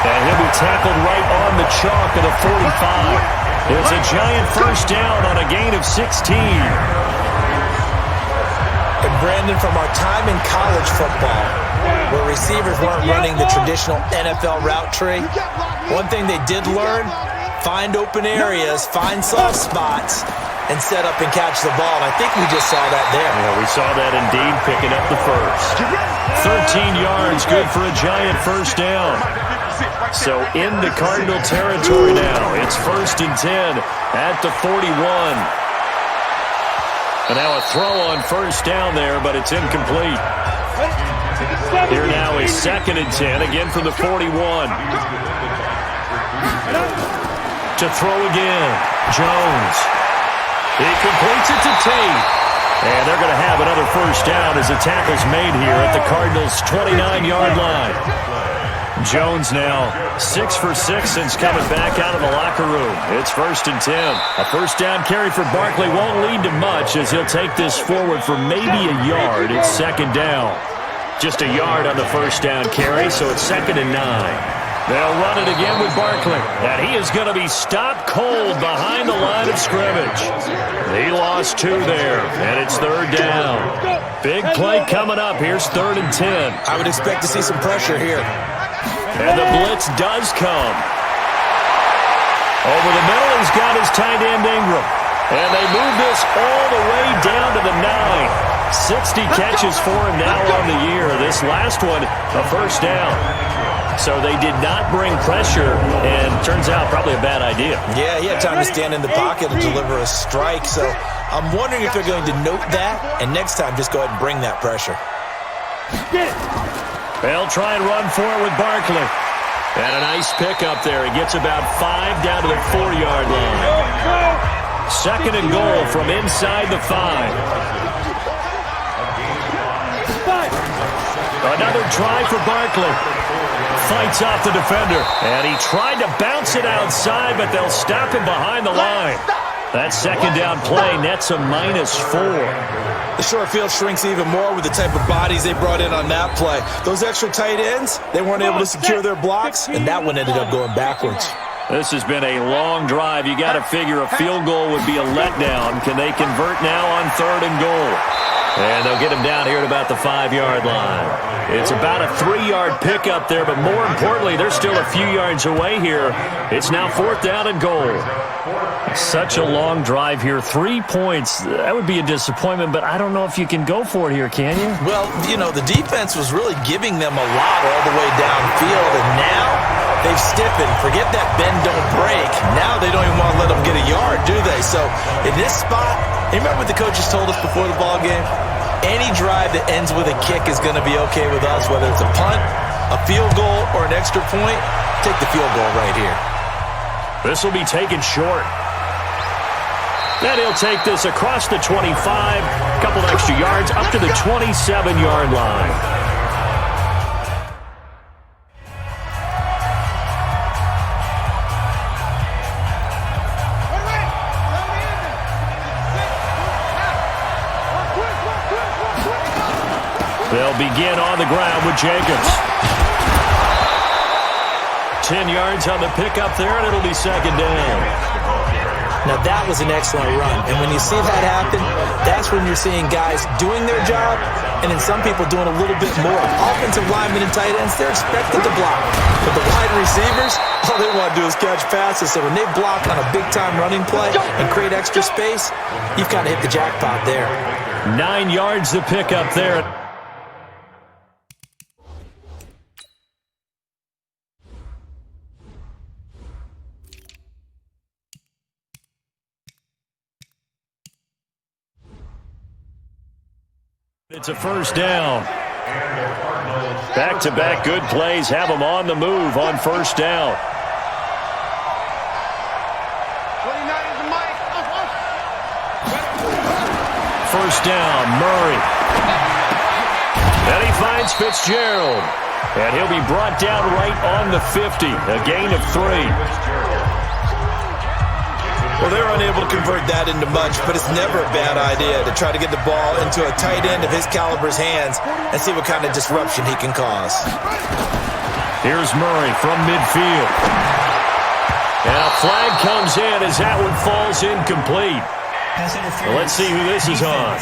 And he'll be tackled right on the chalk of the 45. It's a giant 1st down on a gain of 16. And Brandon, from our time in college football, where receivers weren't running the traditional NFL route tree, one thing they did learn, find open areas, find soft spots, and set up and catch the ball. And I think we just saw that there. Yeah, we saw that indeed, picking up the 1st. 13 yards, good for a giant 1st down. So into Cardinal territory now. It's 1st and 10 at the 41. And now a throw on 1st down there, but it's incomplete. Here now is 2nd and 10, again from the 41. To throw again, Jones. He completes it to Tate. And they're going to have another first down as the tackle's made here at the Cardinals' 29-yard line. Jones now 6 for 6 since coming back out of the locker room. It's 1st and 10. A first down carry for Barkley won't lead to much as he'll take this forward for maybe a yard. It's 2nd down. Just a yard on the first down carry, so it's 2nd and 9. They'll run it again with Barkley. And he is going to be stopped cold behind the line of scrimmage. He lost 2 there, and it's 3rd down. Big play coming up. Here's 3rd and 10. I would expect to see some pressure here. And the blitz does come. Over the middle, he's got his tight end Ingram. And they move this all the way down to the 9. 60 catches for him now on the year. This last one, a first down. So they did not bring pressure, and turns out probably a bad idea. Yeah, he had time to stand in the pocket and deliver a strike. So I'm wondering if they're going to note that, and next time just go ahead and bring that pressure. They'll try and run for it with Barkley. And a nice pickup there. He gets about 5 down to the 4-yard line. 2nd and goal from inside the 5. Another try for Barkley. Fights off the defender. And he tried to bounce it outside, but they'll stop him behind the line. That 2nd down play nets a -4. The short field shrinks even more with the type of bodies they brought in on that play. Those extra tight ends, they weren't able to secure their blocks, and that one ended up going backwards. This has been a long drive. You got to figure a field goal would be a letdown. Can they convert now on 3rd and goal? And they'll get him down here at about the 5-yard line. It's about a 3-yard pickup there, but more importantly, they're still a few yards away here. It's now 4th down and goal. Such a long drive here. 3 points. That would be a disappointment, but I don't know if you can go for it here, can you? Well, you know, the defense was really giving them a lot all the way downfield, and now they've stiffened. Forget that bend, don't break. Now they don't even want to let them get a yard, do they? So in this spot, you remember what the coaches told us before the ball game? Any drive that ends with a kick is going to be okay with us, whether it's a punt, a field goal, or an extra point. Take the field goal right here. This will be taken short. Then he'll take this across the 25, a couple extra yards, up to the 27-yard line. They'll begin on the ground with Jacobs. 10 yards on the pickup there, and it'll be 2nd down. Now, that was an excellent run. And when you see that happen, that's when you're seeing guys doing their job and then some people doing a little bit more. Offensive linemen and tight ends, they're expected to block. But the wide receivers, all they want to do is catch passes. So when they block on a big-time running play and create extra space, you've got to hit the jackpot there. 9 yards to pick up there. It's a first down. Back-to-back good plays have them on the move on first down. First down, Murray. And he finds Fitzgerald. And he'll be brought down right on the 50. A gain of 3. Well, they're unable to convert that into much, but it's never a bad idea to try to get the ball into a tight end of his caliber's hands and see what kind of disruption he can cause. Here's Murray from midfield. And a flag comes in as that one falls incomplete. Well, let's see who this is on.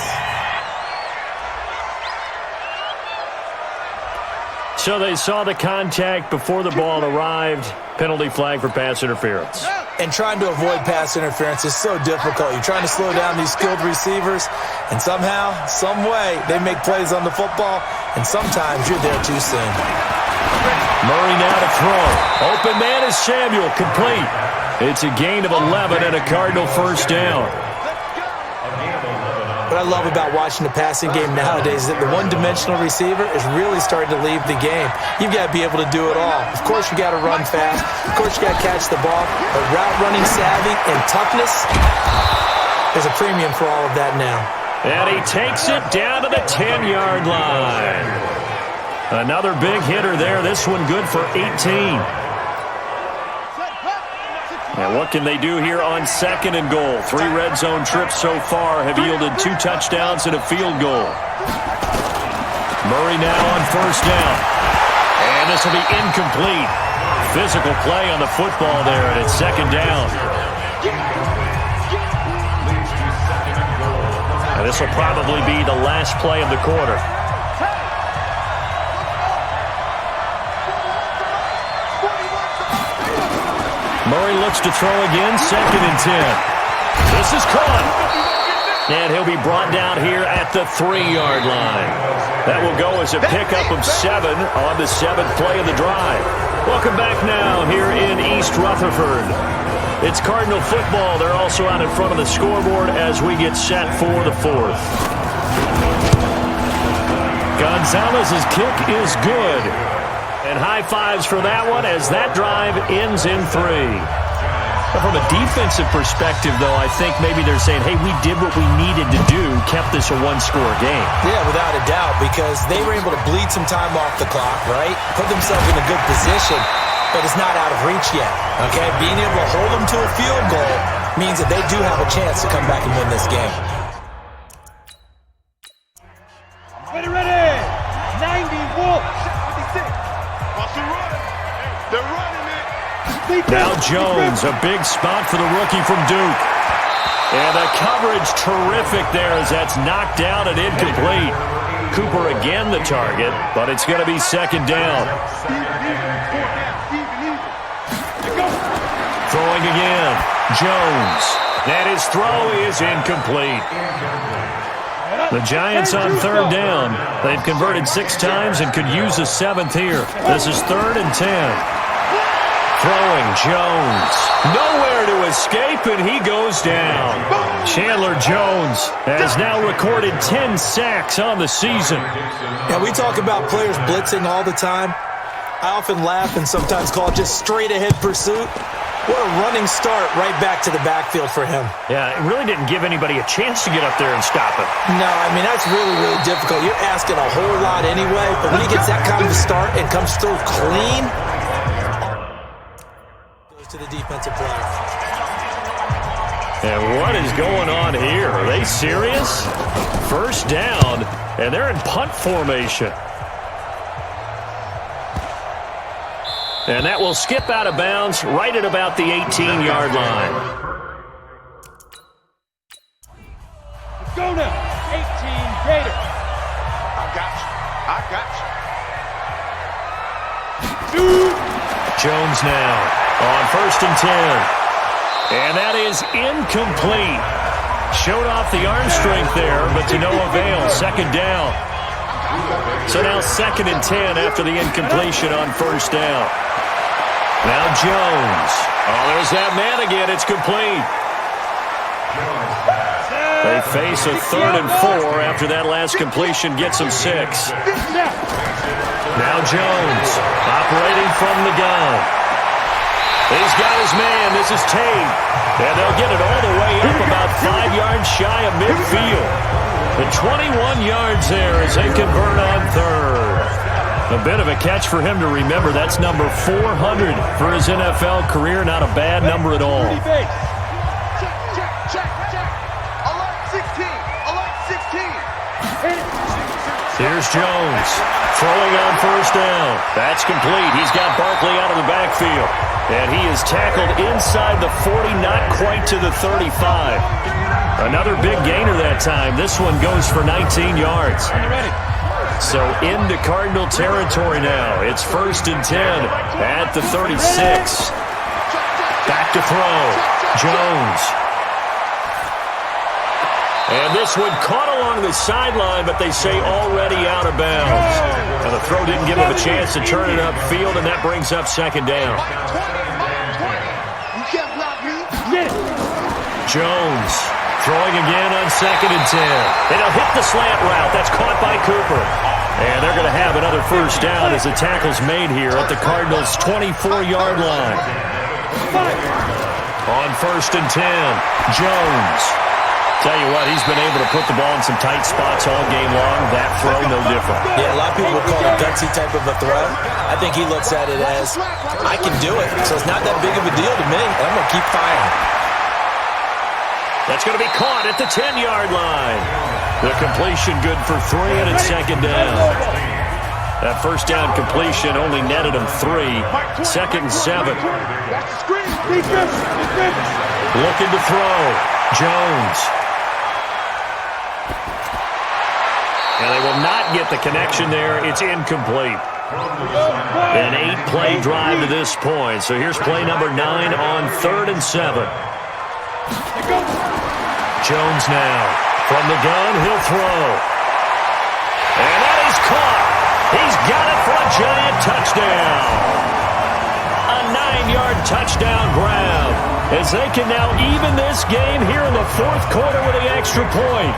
So they saw the contact before the ball arrived. Penalty flag for pass interference. And trying to avoid pass interference is so difficult. You're trying to slow down these skilled receivers, and somehow, some way, they make plays on the football, and sometimes you're there too soon. Murray now to throw. Open man is Samuel, complete. It's a gain of 11 and a Cardinal first down. What I love about watching the passing game nowadays is that the one-dimensional receiver is really starting to leave the game. You've got to be able to do it all. Of course, you got to run fast. Of course, you got to catch the ball. But route running savvy and toughness, there's a premium for all of that now. And he takes it down to the 10-yard line. Another big hitter there. This one good for 18. And what can they do here on 2nd and goal? 3 red zone trips so far have yielded 2 touchdowns and a field goal. Murray now on 1st down. And this will be incomplete. Physical play on the football there, and it's 2nd down. And this will probably be the last play of the quarter. Murray looks to throw again, 2nd and 10. This is caught. And he'll be brought down here at the 3-yard line. That will go as a pickup of 7 on the 7th play of the drive. Welcome back now here in East Rutherford. It's Cardinal football. They're also out in front of the scoreboard as we get set for the 4th. Gonzalez's kick is good. And high fives for that one as that drive ends in 3. But from a defensive perspective, though, I think maybe they're saying, hey, we did what we needed to do, kept this a 1-score game. Yeah, without a doubt, because they were able to bleed some time off the clock, right? Put themselves in a good position, but it's not out of reach yet, okay? Being able to hold them to a field goal means that they do have a chance to come back and win this game. Ready, ready! 90 Wolves! They're running it. Now Jones, a big spot for the rookie from Duke. And the coverage terrific there as that's knocked down and incomplete. Cooper again the target, but it's going to be 2nd down. Throwing again. Jones. And his throw is incomplete. The Giants on 3rd down. They've converted 6 times and could use a 7th here. This is 3rd and 10. Throwing Jones. Nowhere to escape, and he goes down. Chandler Jones has now recorded 10 sacks on the season. Yeah, we talk about players blitzing all the time. I often laugh and sometimes call it just straight-ahead pursuit. What a running start right back to the backfield for him. Yeah, it really didn't give anybody a chance to get up there and stop him. No, I mean, that's really, really difficult. You're asking a whole lot anyway, but when he gets that kind of a start and comes through clean, goes to the defensive player. And what is going on here? Are they serious? 1st down, and they're in punt formation. And that will skip out of bounds right at about the 18-yard line. Let's go now. 18 Gators. I got you. Jones now on 1st and 10. And that is incomplete. Showed off the arm strength there, but to no avail. 2nd down. So now 2nd and 10 after the incompletion on 1st down. Now Jones. Oh, there's that man again. It's complete. They face a 3rd and 4 after that last completion gets them 6. Now Jones operating from the gun. He's got his man. This is Tate. And they'll get it all the way up about 5 yards shy of midfield. The 21 yards there as they convert on 3rd. A bit of a catch for him to remember. That's number 400 for his NFL career. Not a bad number at all. Check. Alert 16. Here's Jones throwing on 1st down. That's complete. He's got Barkley out of the backfield. And he is tackled inside the 40, not quite to the 35. Another big gainer that time. This one goes for 19 yards. So into Cardinal territory now. It's 1st and 10 at the 36. Back to throw. Jones. And this one caught along the sideline, but they say already out of bounds. And the throw didn't give him a chance to turn it upfield, and that brings up 2nd down. Jones throwing again on second and 10. And he'll hit the slant route. That's caught by Cooper. And they're going to have another first down as the tackle's made here at the Cardinals' 24-yard line. On first and 10, Jones. Tell you what, he's been able to put the ball in some tight spots all game long. That throw, no different. Yeah, a lot of people would call it a gutsy type of a throw. I think he looks at it as, I can do it, so it's not that big of a deal to me. I'm going to keep firing. That's going to be caught at the 10-yard line. The completion good for 3, and it's second down. That first down completion only netted him 3. Second and 7. Looking to throw. Jones. And they will not get the connection there. It's incomplete. An 8-play drive to this point. So here's play number 9 on 3rd and 7. Jones now. From the gun, he'll throw. And that is caught. He's got it for a giant touchdown. A 9-yard touchdown grab. As they can now even this game here in the 4th quarter with the extra point.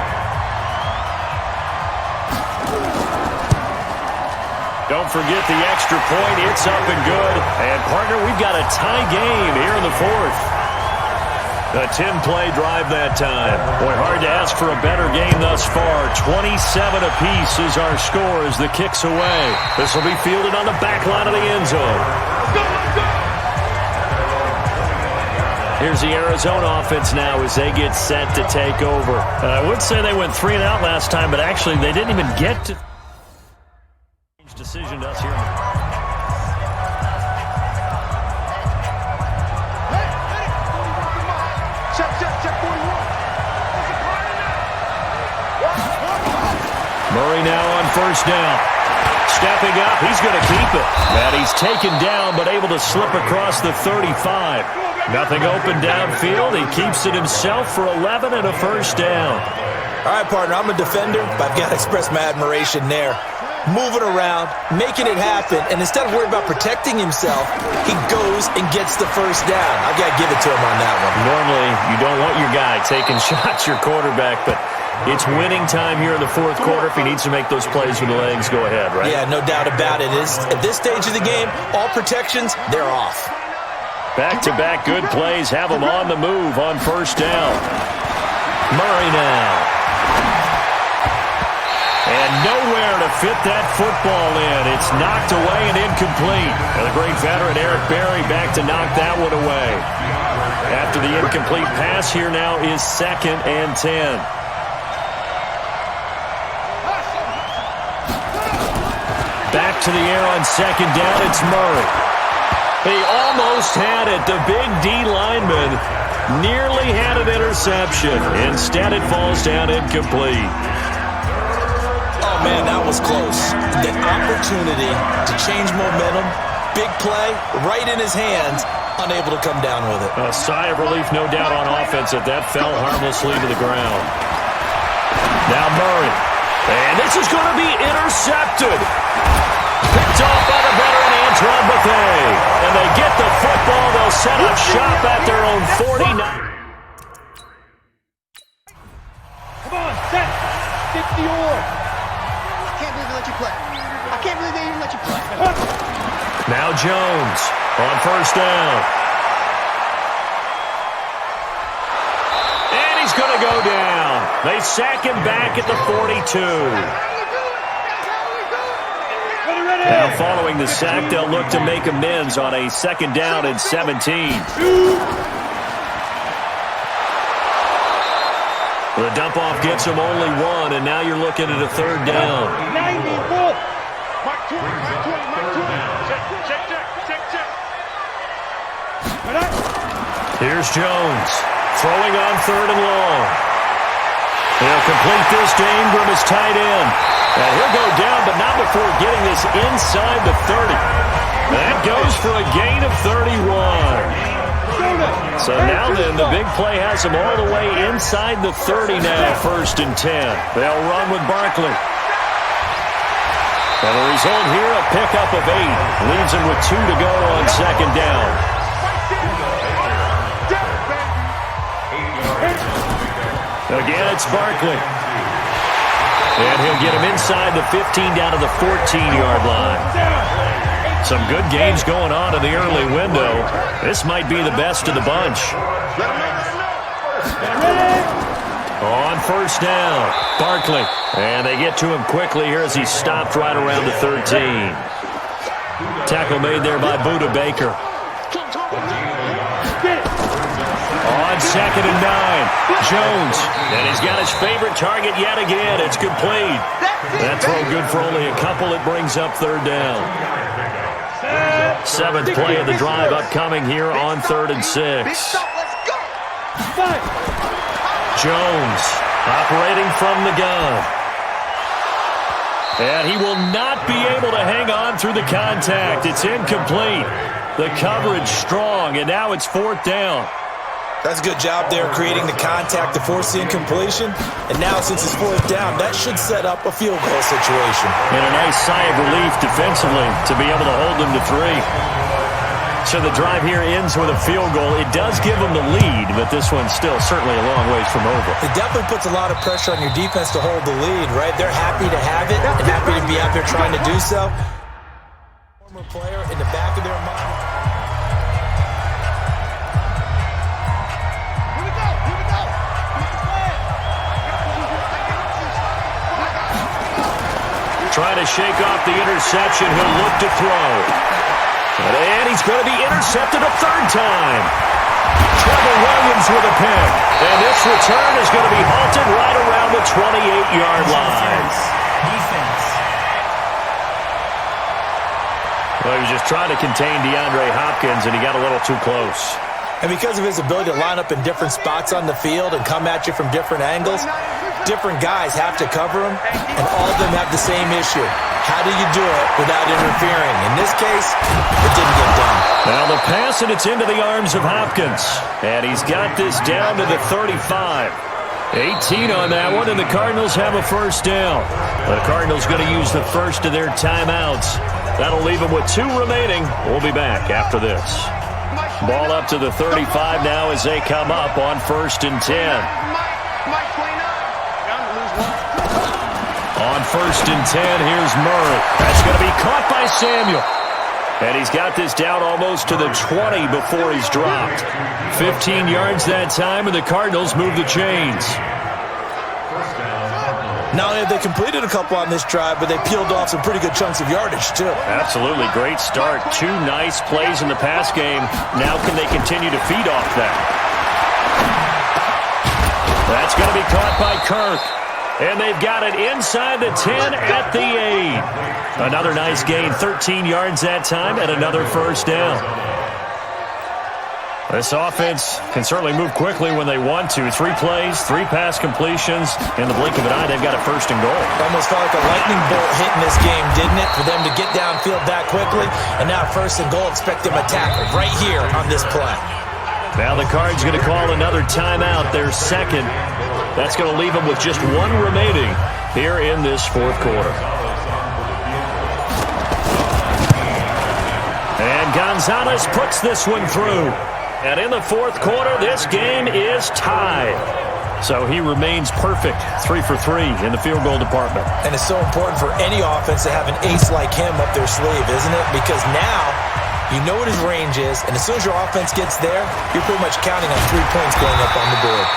Don't forget the extra point. It's up and good. And, partner, we've got a tie game here in the 4th. A 10-play drive that time. Boy, hard to ask for a better game thus far. 27 apiece is our score as the kick's away. This will be fielded on the back line of the end zone. Here's the Arizona offense now as they get set to take over. I would say they went 3 and out last time, but actually they didn't even get to decision to us here. Murray now on first down. Stepping up, he's going to keep it. And he's taken down, but able to slip across the 35. Nothing open downfield. He keeps it himself for 11 and a first down. All right, partner, I'm a defender, but I've got to express my admiration there. Moving around, making it happen, and instead of worrying about protecting himself, he goes and gets the first down. I've got to give it to him on that one. Normally, you don't want your guy taking shots, your quarterback, but it's winning time here in the 4th quarter. If he needs to make those plays with the legs, go ahead, right? Yeah, no doubt about it. At this stage of the game, all protections, they're off. Back-to-back good plays have him on the move on first down. Murray now. And nowhere to fit that football in. It's knocked away and incomplete. And the great veteran Eric Berry back to knock that one away. After the incomplete pass, here now is 2nd and 10. Back to the air on 2nd down, it's Murray. He almost had it. The big D lineman nearly had an interception. Instead, it falls down incomplete. Oh, man, that was close. The opportunity to change momentum, big play, right in his hands, unable to come down with it. A sigh of relief, no doubt, on offense that fell harmlessly to the ground. Now Murray. And this is going to be intercepted. Picked off by the veteran Antoine Bethea. And they get the football. They'll set up shop at their own 49. Come on, set. Get the oar. I can't believe they let you play. I can't believe they even let you play. Now Jones on first down. And he's going to go down. They sack him back at the 42. Now following the sack, they'll look to make amends on a 2nd down and 17. The dump-off gets him only 1, and now you're looking at a 3rd down. 90 Wolf. Here's Jones, throwing on 3rd and long. He'll complete this to Ingram as tight end. And he'll go down, but not before getting this inside the 30. That goes for a gain of 31. So now then, the big play has him all the way inside the 30 now, 1st and 10. They'll run with Barkley. And the result here, a pickup of 8. Leaves him with 2 to go on 2nd down. Again, it's Barkley. And he'll get him inside the 15 down to the 14-yard line. Some good games going on in the early window. This might be the best of the bunch. On first down, Barkley. And they get to him quickly here as he stopped right around the 13. Tackle made there by Budda Baker. On 2nd and 9, Jones. And he's got his favorite target yet again. It's complete. That throw good for only a couple. It brings up 3rd down. 7th play of the drive upcoming here on 3rd and 6. Jones operating from the gun. And he will not be able to hang on through the contact. It's incomplete. The coverage strong, and now it's 4th down. That's a good job there creating the contact to force the incompletion. And now since it's 4th down, that should set up a field goal situation. And a nice sigh of relief defensively to be able to hold them to 3. So the drive here ends with a field goal. It does give them the lead, but this one's still certainly a long ways from over. It definitely puts a lot of pressure on your defense to hold the lead, right? They're happy to have it and happy to be out there trying to do so. Former player in the back of their mind. Trying to shake off the interception. He'll look to throw. And he's going to be intercepted a 3rd time. Trevor Williams with a pick. And this return is going to be halted right around the 28-yard line. Defense. Well, he was just trying to contain DeAndre Hopkins, and he got a little too close. And because of his ability to line up in different spots on the field and come at you from different angles, different guys have to cover him, and all of them have the same issue. How do you do it without interfering? In this case, it didn't get done. Now the pass, and it's into the arms of Hopkins. And he's got this down to the 35. 18 on that one, and the Cardinals have a 1st down. The Cardinals going to use the first of their timeouts. That'll leave them with 2 remaining. We'll be back after this. Ball up to the 35 now as they come up on 1st and 10. On 1st and 10, here's Murray. That's going to be caught by Samuel. And he's got this down almost to the 20 before he's dropped. 15 yards that time, and the Cardinals move the chains. Not only have they completed a couple on this drive, but they peeled off some pretty good chunks of yardage, too. Absolutely. Great start. 2 nice plays in the pass game. Now can they continue to feed off that? That's going to be caught by Kirk. And they've got it inside the 10 at the 8. Another nice gain. 13 yards that time and another 1st down. This offense can certainly move quickly when they want to. 3 plays, 3 pass completions. In the blink of an eye, they've got a 1st and goal. Almost felt like a lightning bolt hitting this game, didn't it? For them to get downfield that quickly. And now 1st and goal, expect them to tackle right here on this play. Now the Cards going to call another timeout, their 2nd. That's going to leave them with just 1 remaining here in this 4th quarter. And Gonzalez puts this one through. And in the 4th quarter, this game is tied. So he remains perfect, 3 for 3 in the field goal department. And it's so important for any offense to have an ace like him up their sleeve, isn't it? Because now you know what his range is, and as soon as your offense gets there, you're pretty much counting on 3 points going up on the board.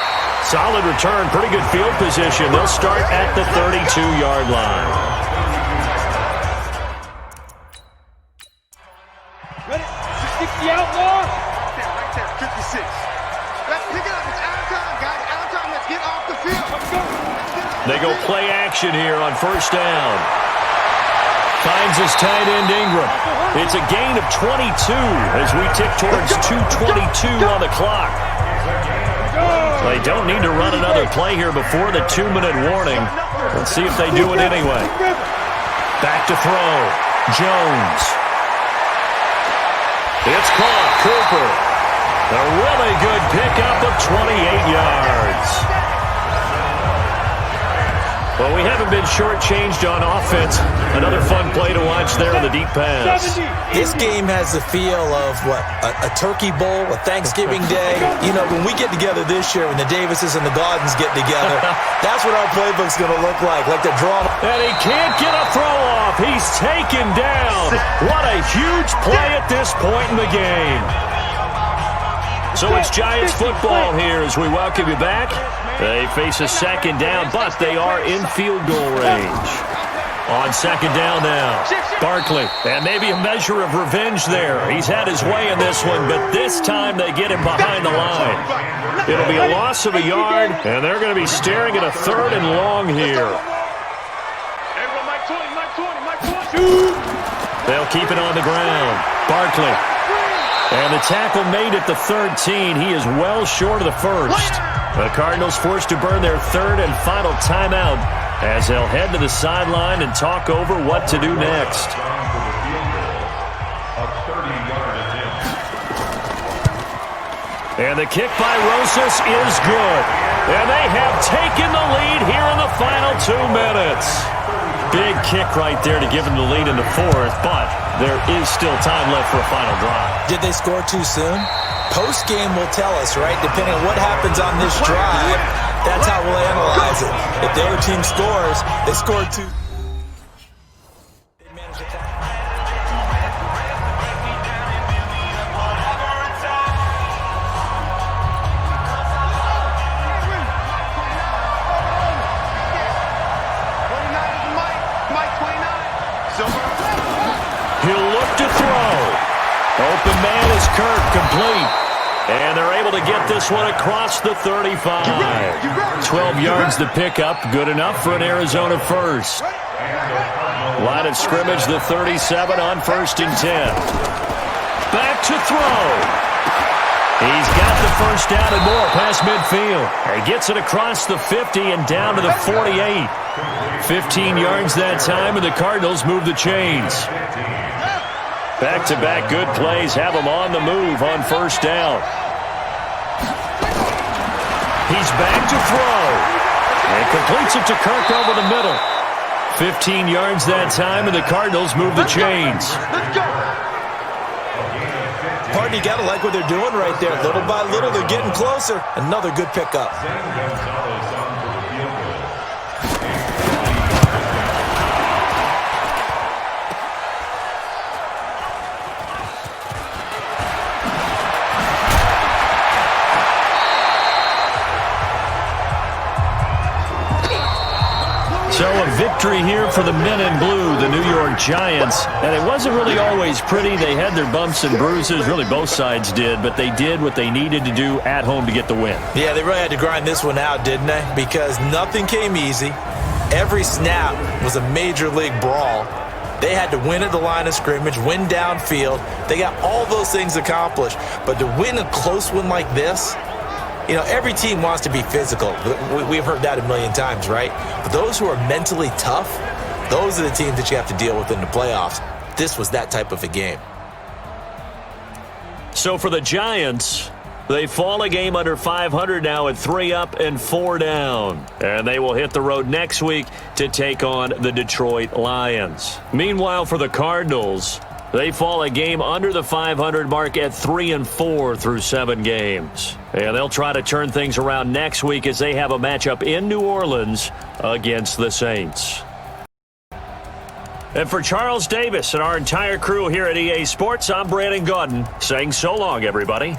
Solid return, pretty good field position. They'll start at the 32-yard line. Ready? 60 outlaw. Right there, 56. Let's pick it up. It's out of time, guys. Out of time. Let's get off the field. Let's go. They go play action here on 1st down. Finds his tight end Ingram. It's a gain of 22 as we tick towards 2:22 on the clock. They don't need to run another play here before the 2-minute warning. Let's see if they do it anyway. Back to throw. Jones. It's caught. Cooper. A really good pickup of 28 yards. Well, we haven't been shortchanged on offense. Another fun play to watch there on the deep pass. This game has the feel of, what, a turkey bowl, a Thanksgiving day. You know, when we get together this year, when the Davises and the Gaudens get together, that's what our playbook's going to look like the draw. And he can't get a throw off. He's taken down. What a huge play at this point in the game. So it's Giants football here as we welcome you back. They face a second down, but they are in field goal range. On second down now, Barkley. And maybe a measure of revenge there. He's had his way in this one, but this time they get him behind the line. It'll be a loss of a yard, and they're going to be staring at a 3rd and long here. They'll keep it on the ground. Barkley. And the tackle made at the 13. He is well short of the first. The Cardinals forced to burn their 3rd and final timeout as they'll head to the sideline and talk over what to do next. And the kick by Rosas is good. And they have taken the lead here in the final 2 minutes. Big kick right there to give them the lead in the 4th, but there is still time left for a final drive. Did they score too soon? Post-game will tell us, right? Depending on what happens on this drive, that's how we'll analyze it. If the other team scores, they scored too. He'll look to throw. Open man is Kirk, complete. And they're able to get this one across the 35. 12 yards to pick up, good enough for an Arizona first. Line of scrimmage, the 37 on 1st and 10. Back to throw. He's got the first down and more past midfield. He gets it across the 50 and down to the 48. 15 yards that time, and the Cardinals move the chains. Back-to-back good plays have them on the move on 1st down. He's back to throw. And completes it to Kirk over the middle. 15 yards that time, and the Cardinals move the chains. Partner, you got to like what they're doing right there. Little by little, they're getting closer. Another good pickup. So a victory here for the men in blue, the New York Giants. And it wasn't really always pretty. They had their bumps and bruises. Really, both sides did. But they did what they needed to do at home to get the win. Yeah, they really had to grind this one out, didn't they? Because nothing came easy. Every snap was a major league brawl. They had to win at the line of scrimmage, win downfield. They got all those things accomplished. But to win a close one like this, you know, every team wants to be physical. We've heard that a million times, right? But those who are mentally tough, those are the teams that you have to deal with in the playoffs. This was that type of a game. So for the Giants, they fall a game under 500 now at 3 up and 4 down. And they will hit the road next week to take on the Detroit Lions. Meanwhile, for the Cardinals, they fall a game under the 500 mark at 3 and 4 through 7 games. And they'll try to turn things around next week as they have a matchup in New Orleans against the Saints. And for Charles Davis and our entire crew here at EA Sports, I'm Brandon Gaudin saying so long, everybody.